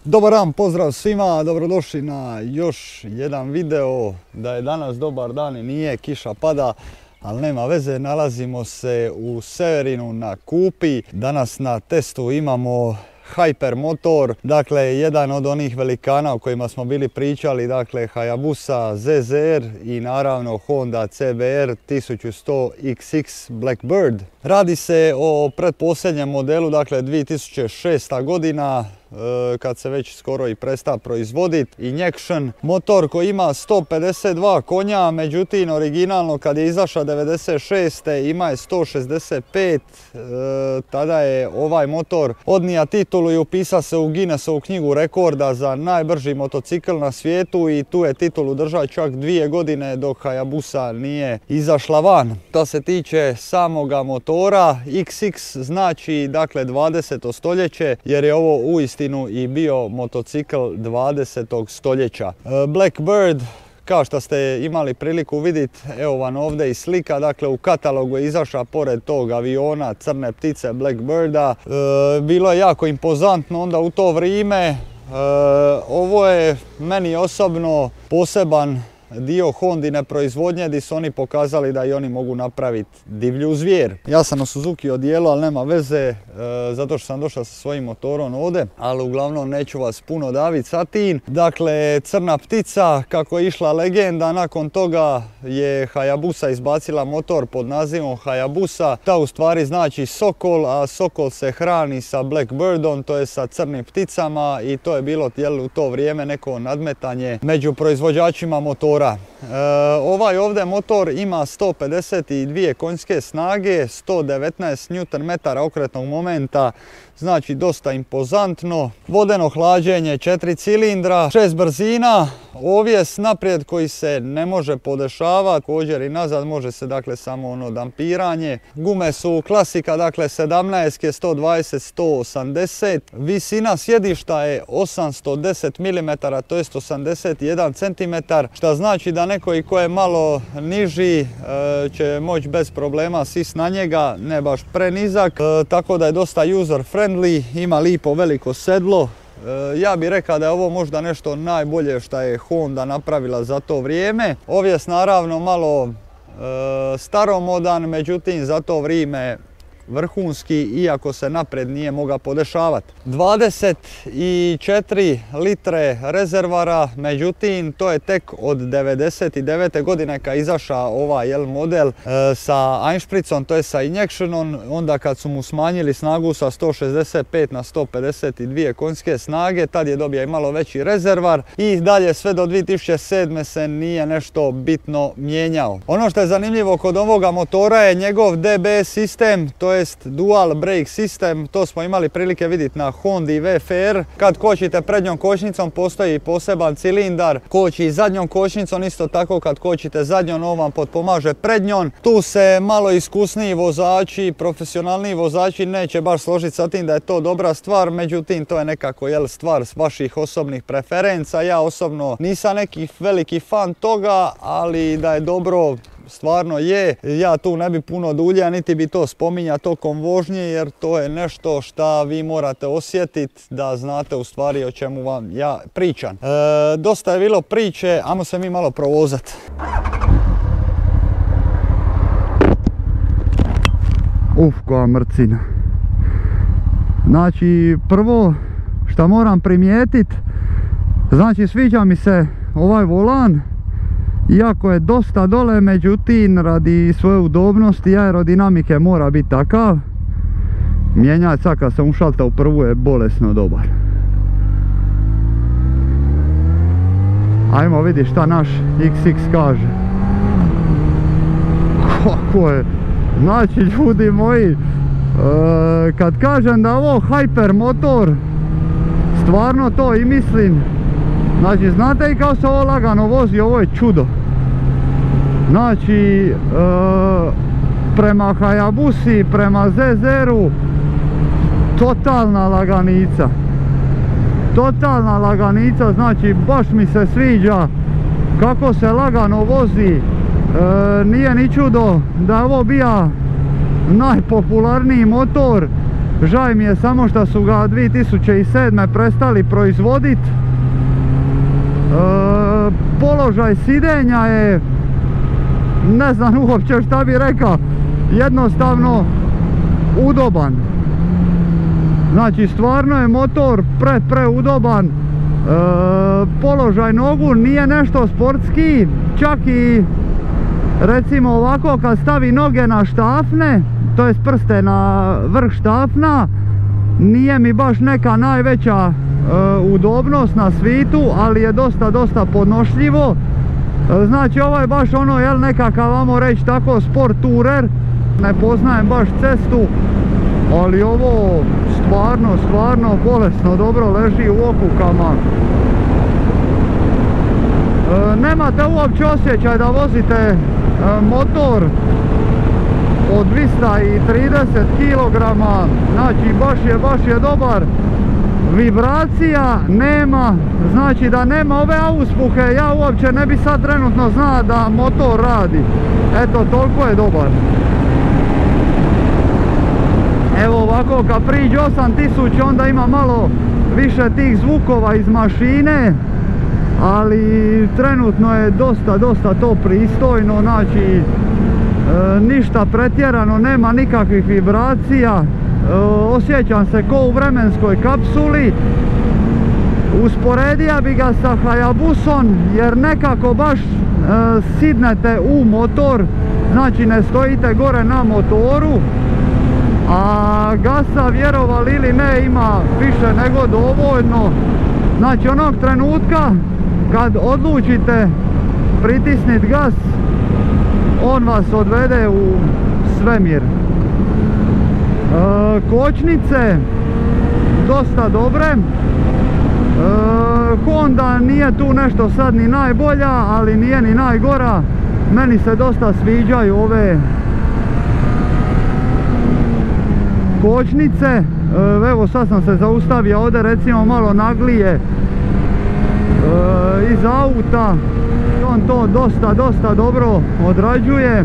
Dobar dan, pozdrav svima, dobrodošli na još jedan video. Da je danas dobar dan i nije, kiša pada, ali nema veze, nalazimo se u Severinu na Kupi. Danas na testu imamo Hyper motor, dakle jedan od onih velikana o kojima smo bili pričali, dakle Hayabusa ZZR i naravno Honda CBR 1100 XX Blackbird. Radi se o pretposljednjem modelu, dakle 2006. godina, kad se već skoro i presta proizvoditi. Injection motor koji ima 152 konja, međutim originalno kad je izašao 96. ima je 165. Tada je ovaj motor odnija titulu i upisa se u Guinnessovu knjigu rekorda za najbrži motocikl na svijetu i tu je titulu držao čak 2 godine dok Hayabusa nije izašla van. Što se tiče samoga motora, XX znači dakle 20. stoljeće jer je ovo uistinu i bio motocikl 20. stoljeća. Blackbird, kao što ste imali priliku vidjeti, evo vam ovdje i slika, dakle u katalogu je izašla pored tog aviona crne ptice Blackbirda. Bilo je jako impozantno onda u to vrijeme. Ovo je meni osobno poseban dio Hondine proizvodnje gdje su oni pokazali da i oni mogu napraviti divlju zvijer. Ja sam na Suzuki odijelo, ali nema veze, zato što sam došao sa svojim motorom ovdje, ali uglavnom neću vas puno daviti sa tim. Dakle, crna ptica, kako je išla legenda, nakon toga je Hayabusa izbacila motor pod nazivom Hayabusa. Ta u stvari znači sokol, a sokol se hrani sa Blackbirdom, to je sa crnim pticama i to je bilo u to vrijeme neko nadmetanje među proizvođačima motora. Ovaj ovdje motor ima 152 konjske snage, 119 Nm okretnog momenta, znači dosta impozantno. Vodeno hlađenje 4 cilindra, 6 brzina, ovjes naprijed koji se ne može podešavati, također i nazad može se dakle samo ono dampiranje. Gume su klasika, dakle 17, 120, 180. Visina sjedišta je 810 mm, to je 81 cm, što znači da neko i ko je malo niži će moći bez problema sist na njega, ne baš prenizak, tako da je dosta user friendly, ima lipo veliko sedlo. Ja bih rekao da je ovo možda nešto najbolje što je Honda napravila za to vrijeme. Ovjes naravno malo staromodan, međutim za to vrijeme vrhunski, iako se napred nije mogao podešavati. 24 litre rezervara, međutim to je tek od 99. godine kad je izašao ovaj model sa Einspritzom, to je sa Injectionom, onda kad su mu smanjili snagu sa 165 na 152 konjske snage, tad je dobio i malo veći rezervar i dalje sve do 2007. se nije nešto bitno mijenjao. Ono što je zanimljivo kod ovoga motora je njegov DBS sistem, to jest dual brake system, to smo imali prilike vidjeti na Hondi VFR. Kad kočite prednjom kočnicom postoji poseban cilindar, koči i zadnjom kočnicom, isto tako kad kočite zadnjom on vam potpomaže prednjom. Tu se malo iskusniji vozači, profesionalniji vozači neće baš složiti sa tim da je to dobra stvar, međutim to je nekako stvar vaših osobnih preferenca. Ja osobno nisam neki veliki fan toga, ali da je dobro stvarno je. Ja tu ne bi puno duljio, niti bi to spominjao tokom vožnje, jer to je nešto što vi morate osjetiti da znate u stvari o čemu vam ja pričam. Dosta je bilo priče, ajmo se mi malo provozati. Koja mrcina. Znači, prvo što moram primijetiti, znači sviđa mi se ovaj volan, iako je dosta dole, međutim radi svoje udobnosti i aerodinamike mora biti takav. Mijenjać sad kad sam ušalta u prvu je bolesno dobar. Ajmo vidjeti šta naš XX kaže. Kako je, znači ljudi moji, kad kažem da je ovo hyper motor, stvarno to i mislim. Znači, znate i kao se ovo lagano vozi, ovo je čudo. Znači, prema Hayabusi, prema ZZ-u, totalna laganica. Totalna laganica, znači baš mi se sviđa kako se lagano vozi. Nije ni čudo da je ovo bija najpopularniji motor. Žaj mi je samo što su ga 2007. prestali proizvoditi. Položaj sidenja je, ne znam uopće šta bi rekao, jednostavno udoban. Znači stvarno je motor preudoban. Položaj nogu nije nešto sportski, čak i recimo ovako kad stavi noge na štafne, to jest prste na vrh štafna, nije mi baš neka najveća udobnost na svitu, ali je dosta podnošljivo. Znači ovo je baš ono, jel, nekakav, vamo reći tako, sport tourer. Ne poznajem baš cestu, ali ovo stvarno bolesno dobro leži u okukama. Nemate uopće osjećaj da vozite motor od 230 kg, znači baš je dobar. Vibracija nema, znači da nema ove auspuhe, ja uopće ne bi sad trenutno znao da motor radi. Eto, toliko je dobar. Evo ovako, kad priđe 8000 onda ima malo više tih zvukova iz mašine, ali trenutno je dosta to pristojno, znači ništa pretjerano, nema nikakvih vibracija. Osjećam se ko u vremenskoj kapsuli. Usporedija bi ga sa Hayabusom, jer nekako baš sidnete u motor, znači ne stojite gore na motoru, a gasa, vjerovali ili ne, ima više nego dovoljno. Znači onog trenutka kad odlučite pritisniti gas, on vas odvede u svemir. Kočnice dosta dobre. Honda nije tu nešto sad ni najbolja, ali nije ni najgora. Meni se dosta sviđaju ove kočnice. Evo sad sam se zaustavio ovdje recimo malo naglije iz auta. On to dosta dobro odrađuje.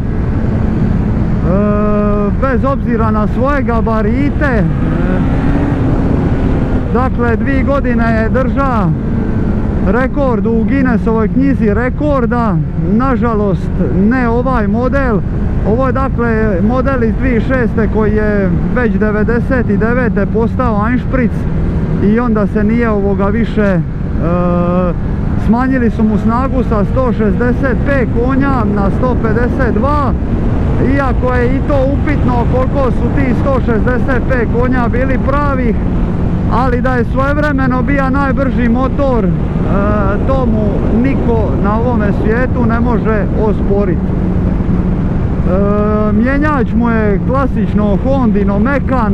Bez obzira na svoje gabarite. Dakle, 2 godine je držao rekord u Guinnessovoj knjizi rekorda. Nažalost, ne ovaj model. Ovo je dakle model iz 2006. koji je već 99. postao Einspritz i onda se nije ovoga više, smanjili su mu snagu sa 165 konja na 152. Iako je i to upitno koliko su ti 165 konja bili pravih, ali da je svojevremeno bio najbrži motor, to mu niko na ovome svijetu ne može osporiti. Mjenjač mu je klasično Hondino mekan.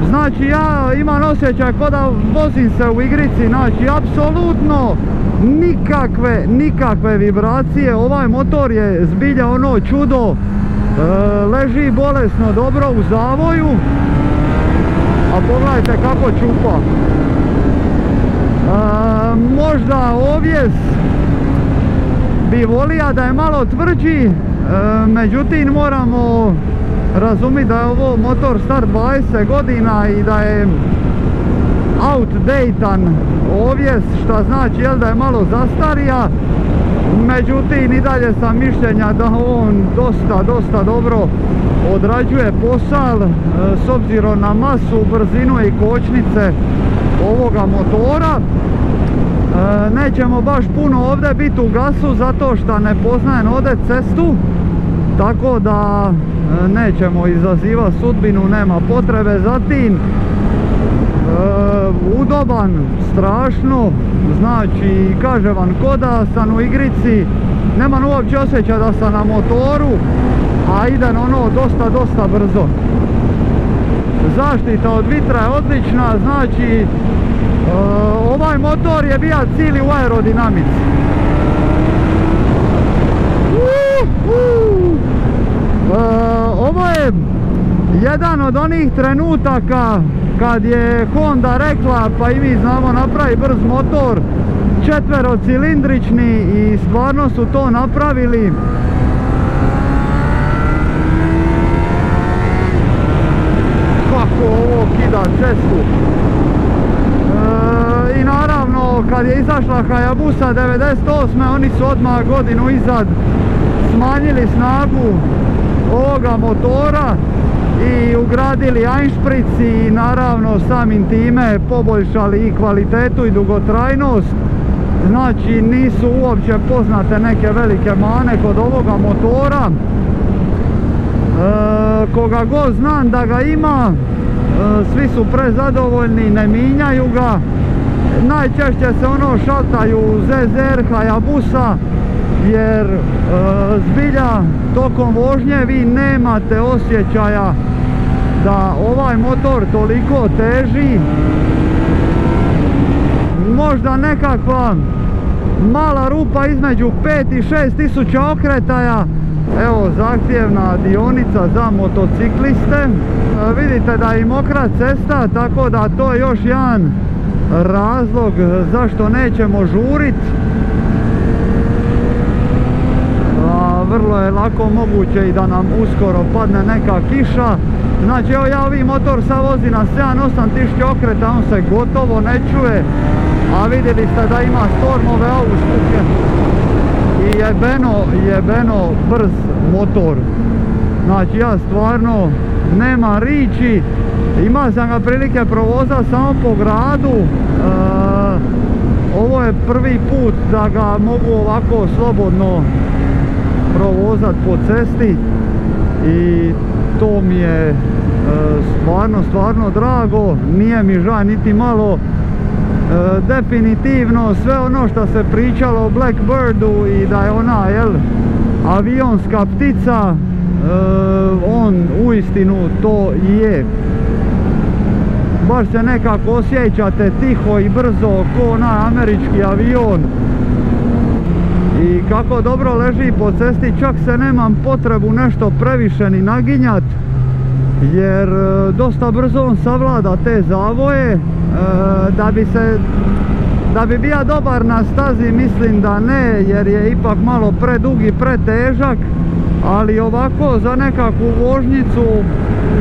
Znači ja imam osjećaj kao da vozim se u igrici, znači apsolutno nikakve vibracije. Ovaj motor je zbilja ono čudo, leži bolesno dobro u zavoju, a pogledajte kako čupa. Možda ovjes bi volio da je malo tvrđi, međutim moramo razumjeti da je ovo motor star 20 godina i da je outdated ovjes, što znači da je malo zastarija. Međutim i dalje sam mišljenja da on dosta dobro odrađuje posao s obzirom na masu, brzinu i kočnice ovoga motora. Nećemo baš puno ovdje biti u gasu zato što ne poznajem ovdje cestu, tako da nećemo izazivati sudbinu, nema potrebe za tim. Udoban, strašno, znači kažem vam ko da sam u igrici, nemam uopće osjećaj da sam na motoru, a idem ono dosta brzo. Zaštita od vitra je odlična, znači ovaj motor je bio cijeli u aerodinamici. Ovo je jedan od onih trenutaka kad je Honda rekla pa i mi znamo napravi brz motor, četverocilindrični, i stvarno su to napravili. Kako ovo kida cestu. I naravno kad je izašla Hayabusa 98. oni su odmah godinu izad smanjili snagu ovoga motora i ugradili Einspritz i naravno samim time poboljšali i kvalitetu i dugotrajnost. Znači nisu uopće poznate neke velike mane kod ovoga motora. Koga god znam da ga ima, svi su prezadovoljni, ne mijenjaju ga. Najčešće se ono šaltaju ZZR Hayabusa, jer zbilja tokom vožnje vi nemate osjećaja da ovaj motor toliko teži. Možda nekakva mala rupa između 5 i 6 tisuća okretaja. Evo zahtjevna dionica za motocikliste. Vidite da je i mokra cesta, tako da to je još jedan razlog zašto nećemo žuriti. Vrlo je lako moguće i da nam uskoro padne neka kiša. Znači evo ja ovim motor sad vozi na 7-8 tisuća okreta, on se gotovo ne čuje. A vidjeli ste da ima stormove auspuhe. I jebeno brz motor. Znači ja stvarno nemam riči. Imao sam ga prilike provozati samo po gradu. Ovo je prvi put da ga mogu ovako slobodno provozat po cesti i to mi je stvarno drago, nije mi žao niti malo. Definitivno sve ono što se pričalo o Blackbirdu i da je ona avionska ptica, on uistinu to i je. Baš se nekako osjećate tiho i brzo ko onaj američki avion. I kako dobro leži po cesti, čak se nemam potrebu nešto previše ni naginjat, jer dosta brzo on savlada te zavoje. Da bi bio dobar na stazi mislim da ne, jer je ipak malo predug i pretežak, ali ovako za nekakvu vožnjicu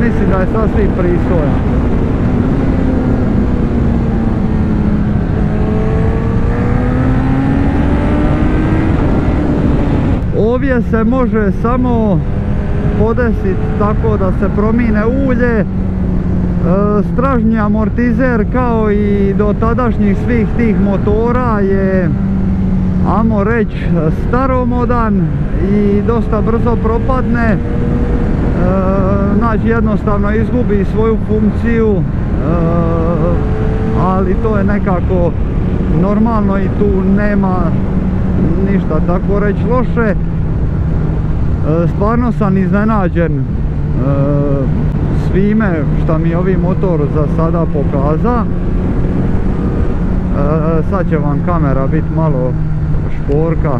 mislim da je sasvim pristojan. Ovdje se može samo podesiti tako da se promijene ulje. Stražnji amortizer kao i do tadašnjih svih tih motora je, ajmo reći, staromodan i dosta brzo propadne. Znači jednostavno izgubi svoju funkciju, ali to je nekako normalno i tu nema ništa tako reći loše. Stvarno sam iznenađen svime što mi ovi motor za sada pokaza. Sad će vam kamera biti malo šporka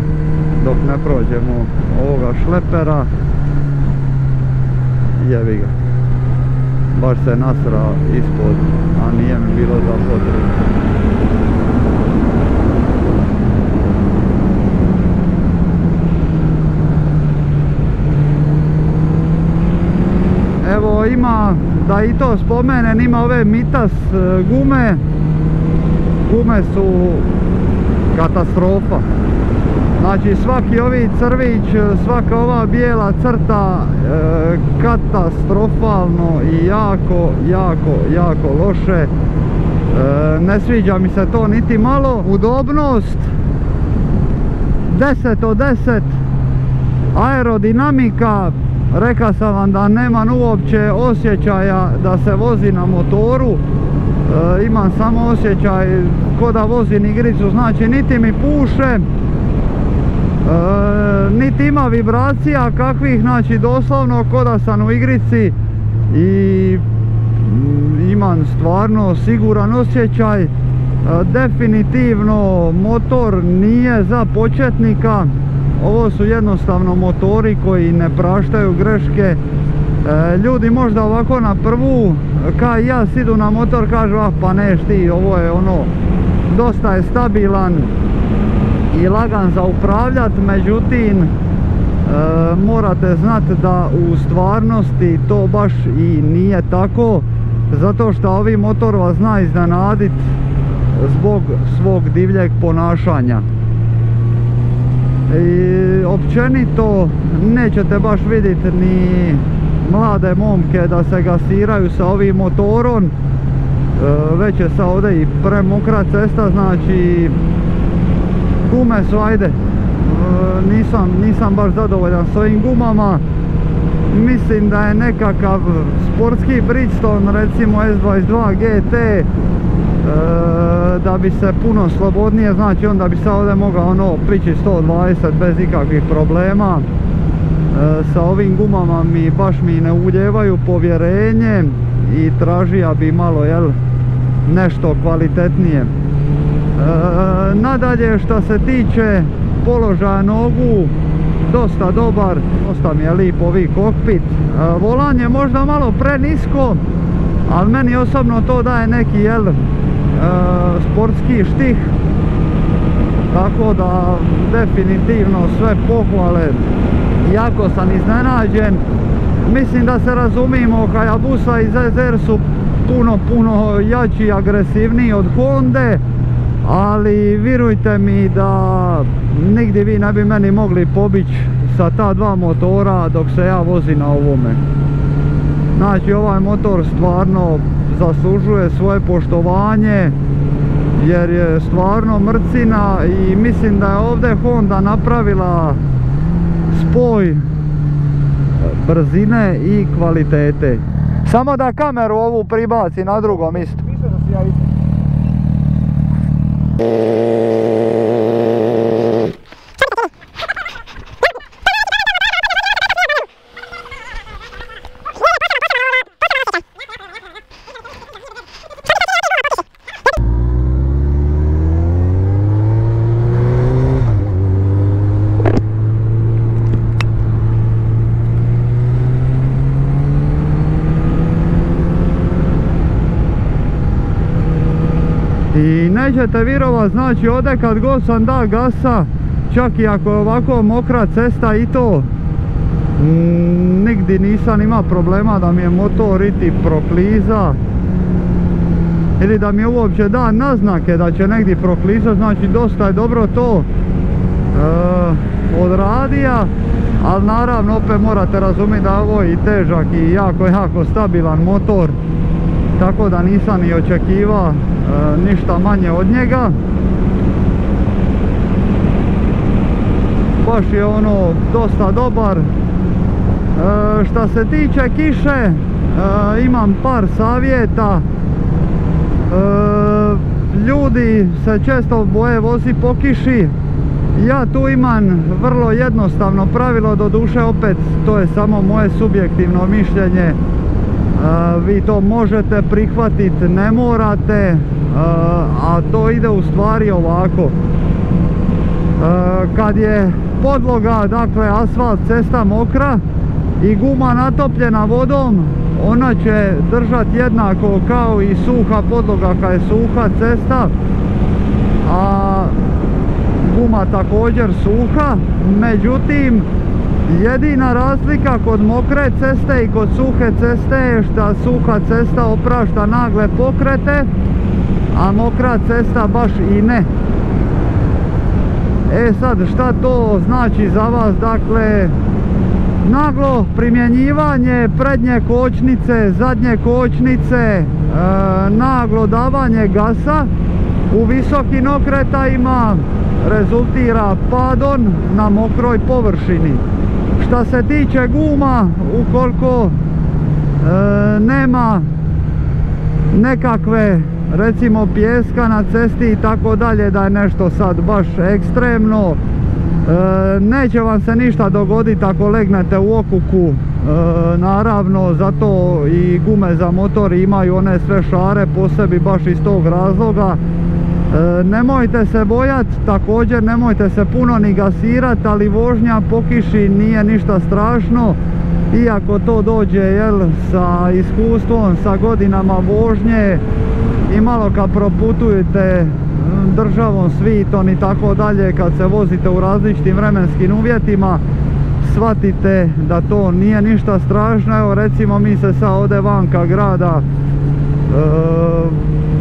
dok ne prođemo ovoga šlepera. Jebi ga, baš se nasra ispod, a nije mi bilo za potrebu. ima, da i to spomenem, ima ove Mitas gume. Gume su katastrofa. Znači svaki ovi crvić, svaka ova bijela crta, katastrofalno i jako loše. Ne sviđa mi se to niti malo. Udobnost 10 od 10. Aerodinamika, rekao sam vam da nemam uopće osjećaja da se vozi na motoru. Imam samo osjećaj ko da vozim igricu, znači niti mi puše, niti ima vibracija kakvih, znači doslovno ko da sam u igrici i imam stvarno siguran osjećaj. Definitivno motor nije za početnika, ovo su jednostavno motori koji ne praštaju greške. Ljudi možda ovako na prvu, kad ja sidu na motor, kažu ah pa neš ti, ovo je ono, dosta je stabilan i lagan za upravljat, međutim morate znati da u stvarnosti to baš i nije tako, zato što ovi motor vas zna iznenadit zbog svog divljeg ponašanja. I općenito nećete baš vidjeti ni mlade momke da se gasiraju sa ovim motorom. Već je sad ovdje i premokra cesta, znači gume su, ajde, nisam baš zadovoljan s ovim gumama. Mislim da je nekakav sportski Bridgestone, recimo S22 GT, da bi se puno slobodnije, znači onda bi sad ovdje mogao ono prići 120 bez ikakvih problema. Sa ovim gumama baš mi ne uljevaju povjerenje i tražija bi malo, jel, nešto kvalitetnije. Nadalje, što se tiče položaja nogu, dosta dobar, dosta mi je lijep ovi kokpit. Volan je možda malo prenisko, ali meni osobno to daje neki, jel, sportski štih, tako da definitivno sve pohvale. Jako sam iznenađen. Mislim da se razumijemo, Hayabusa i ZR su puno jači i agresivniji od Honde, ali vjerujte mi da nigdje vi ne bi meni mogli pobići sa ta dva motora dok se ja vozim na ovome. Znači ovaj motor stvarno zaslužuje svoje poštovanje jer je stvarno mrcina i mislim da je ovdje Honda napravila spoj brzine i kvalitete. Samo da kameru ovu pribaci na drugom isto. I nećete vjerovat, znači ovdje kad god sam da gasa, čak i ako je ovako mokra cesta i to, nigdje nisam ima problema da mi je motor iti prokliza ili da mi je uopće da naznake da će negdje proklizati, znači dosta je dobro to odradija, ali naravno opet morate razumjeti da ovo je i težak i jako stabilan motor, tako da nisam ni očekivao ništa manje od njega. Baš je ono dosta dobar. Što se tiče kiše, imam par savjeta. Ljudi se često boje vozi po kiši. Ja tu imam vrlo jednostavno pravilo, doduše opet to je samo moje subjektivno mišljenje. Vi to možete prihvatiti, ne morate, a to ide u stvari ovako. Kad je podloga, dakle asfalt, cesta mokra i guma natopljena vodom, ona će držati jednako kao i suha podloga kad je suha cesta, a guma također suha. Međutim, Jedina razlika kod mokre ceste i kod suhe ceste je što suha cesta oprašta nagle pokrete, a mokra cesta baš i ne. E sad, šta to znači za vas? Dakle, naglo primjenjivanje prednje kočnice, zadnje kočnice, naglo davanje gasa u visokim okretajima rezultira padom na mokroj površini. Šta se tiče guma, ukoliko nema nekakve, recimo, pijeska na cesti i tako dalje, da je nešto sad baš ekstremno, neće vam se ništa dogoditi ako legnete u okuku. Naravno, zato i gume za motor imaju one sve šare po sebi baš iz tog razloga. Nemojte se bojati, također nemojte se puno ni gasirati, ali vožnja po kiši nije ništa strašno. Iako to dođe sa iskustvom, sa godinama vožnje i malo kad proputujete državom, svitom i tako dalje, kad se vozite u različitim vremenskim uvjetima, shvatite da to nije ništa strašno. Evo, recimo, mi se sad ovdje vanka grada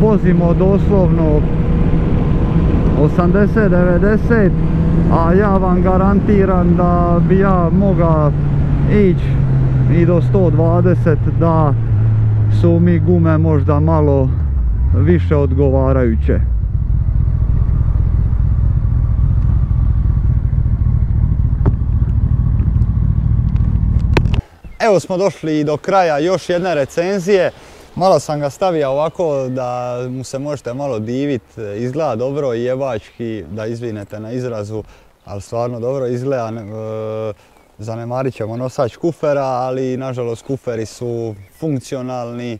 vozimo doslovno 80-90, a ja vam garantiram da bi ja mogao ići i do 120 da su mi gume možda malo više odgovarajuće. Evo smo došli do kraja još jedne recenzije. Malo sam ga stavio ovako da mu se možete malo diviti, izgleda dobro i jebački, da izvinete na izrazu, ali stvarno dobro izgleda. Zanemarit ćemo nosač kufera, ali nažalost kuferi su funkcionalni,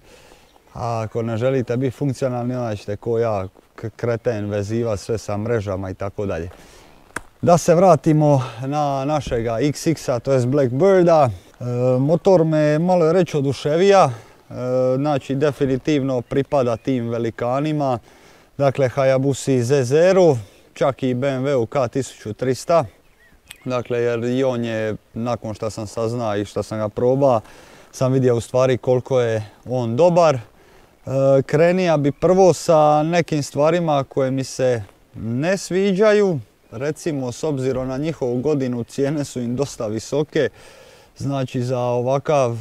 a ako ne želite biti funkcionalni, onda ćete ko ja, kreten, vezivati sve sa mrežama i tako dalje. Da se vratimo na našega XX-a, to je Blackbirda. Motor me malo reći oduševija. Znači, definitivno pripada tim velikanima, dakle Hayabusi ZZ-u, čak i BMW-u K1300, dakle, jer i on je, nakon što sam saznao i što sam ga probao, sam vidio u stvari koliko je on dobar. Krenija bi prvo sa nekim stvarima koje mi se ne sviđaju, recimo s obzirom na njihovu godinu, cijene su im dosta visoke, znači za ovakav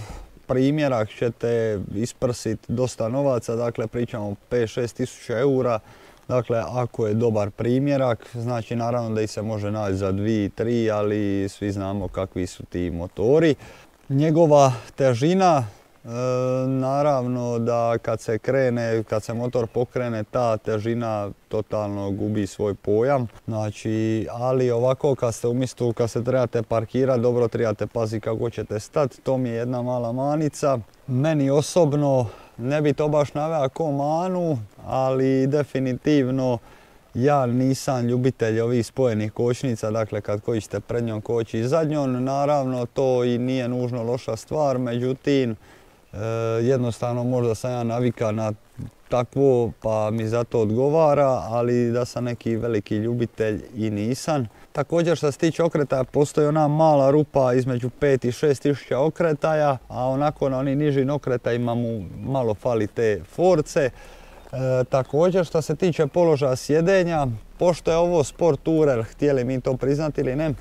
primjerak ćete isprsiti dosta novaca, dakle pričamo 5-6 tisuća eura, dakle ako je dobar primjerak, znači naravno da ih se može naći za 2-3, ali svi znamo kakvi su ti motori. Njegova težina, naravno da kad se krene, kad se motor pokrene, ta težina totalno gubi svoj pojam. Znači, ali ovako kad ste umjesto, kad se trebate parkirati, dobro trebate paziti kako ćete stati, to mi je jedna mala manica. Meni osobno ne bi to baš naveo ko manu, ali definitivno ja nisam ljubitelj ovih spojenih kočnica, dakle kad kočite prednjom koči i zadnjom, naravno to i nije nužno loša stvar, međutim jednostavno možda sam ja navikan na takvo pa mi zato odgovara, ali da sam neki veliki ljubitelj i nisam. Također što se tiče okretaja, postoji ona mala rupa između 5 i 6 tisuća okretaja, a onako na onim nižim okretajima mu malo fali te force. Također što se tiče položaja sjedenja, pošto je ovo sport tourer, htjeli mi to priznati ili ne,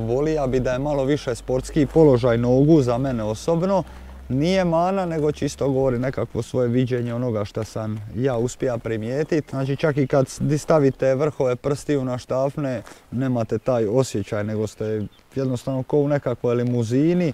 volio bi da je malo više sportski položaj nogu za mene osobno. Nije mana, nego čisto govori nekakvo svoje viđenje onoga što sam ja uspio primijetiti. Znači čak i kad stavite vrhove prstiju na štafne, nemate taj osjećaj, nego ste jednostavno ko u nekakvoj limuzini.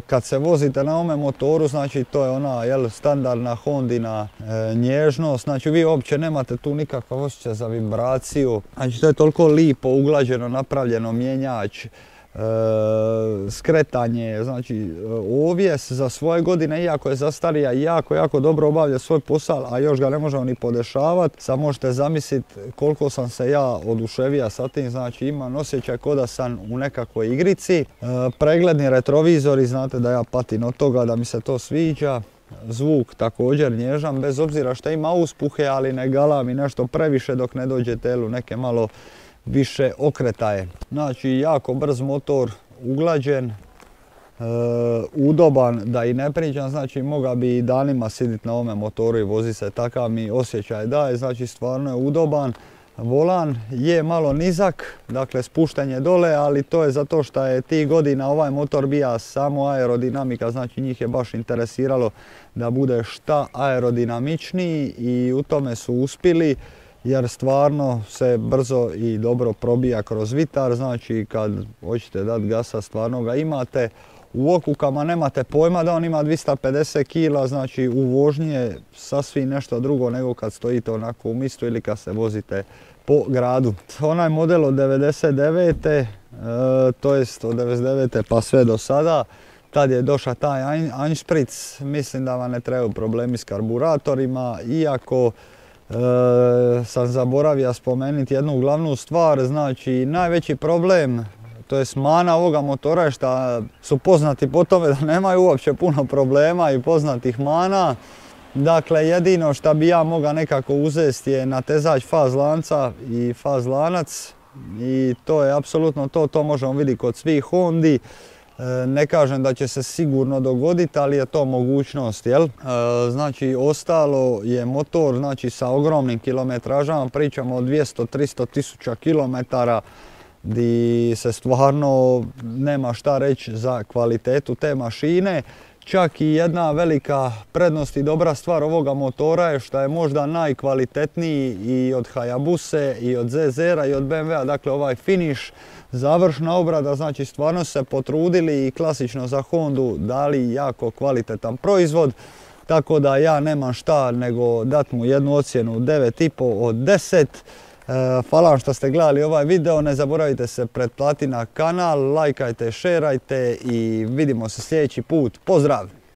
Kad se vozite na ovome motoru, znači to je ona standardna Hondina nježnost, znači vi uopće nemate tu nikakav osjećaj za vibraciju. Znači to je toliko lipo, uglađeno, napravljeno, mjenjač, skretanje, znači ovjes za svoje godine, iako je zastarija, jako dobro obavlja svoj posao, a još ga ne možemo ni podešavati. Sad možete zamisliti koliko sam se ja oduševio sa tim, znači imam osjećaj kao da sam u nekakvoj igrici. Pregledni retrovizori, znate da ja patim od toga, da mi se to sviđa. Zvuk također nježan, bez obzira što ima uspuhe, ali ne galami nešto previše dok ne dođete u neke malo više okretaje. Znači jako brz motor, uglađen, udoban, da i ne pričam, znači moga bi i danima siditi na ovome motoru i vozi se, takav mi osjećaj daje, znači stvarno je udoban. Volan je malo nizak, dakle spuštanje dole, ali to je zato što je tih godina ovaj motor bija samo aerodinamika, znači njih je baš interesiralo da bude šta aerodinamičniji i u tome su uspjeli, jer stvarno se brzo i dobro probija kroz vitar, znači kad hoćete dati gasa stvarno ga imate. U okukama nemate pojma da on ima 250 kg, znači u vožnji je sasvim nešto drugo nego kad stojite onako u mistu ili kad se vozite po gradu. Onaj model od 99. To jest od 99. pa sve do sada, tad je došao taj Einspritz, mislim da vam ne trebaju problemi s karburatorima, iako sam zaboravio spomenuti jednu glavnu stvar, znači najveći problem, to jest mana ovoga motora je što su poznati po tome da nemaju uopće puno problema i poznatih mana. Dakle, jedino što bi ja mogao nekako uzeti je natezač faz lanca i faz lanac i to je apsolutno to možemo vidjeti kod svih Hondi. Ne kažem da će se sigurno dogoditi, ali je to mogućnost, jel? Znači, ostalo je motor, znači, sa ogromnim kilometražama, pričamo o 200-300 tisuća kilometara, gdje se stvarno nema šta reći za kvalitetu te mašine. Čak i jedna velika prednost i dobra stvar ovoga motora je što je možda najkvalitetniji i od Hayabuse i od ZZ-a i od BMW-a, dakle ovaj finish, završna obrada, znači stvarno se potrudili i klasično za Hondu dali jako kvalitetan proizvod. Tako da ja nemam šta nego dati mu jednu ocjenu 9,5 od 10. Hvala vam što ste gledali ovaj video, ne zaboravite se pretplatiti na kanal, lajkajte, šerajte i vidimo se sljedeći put. Pozdrav!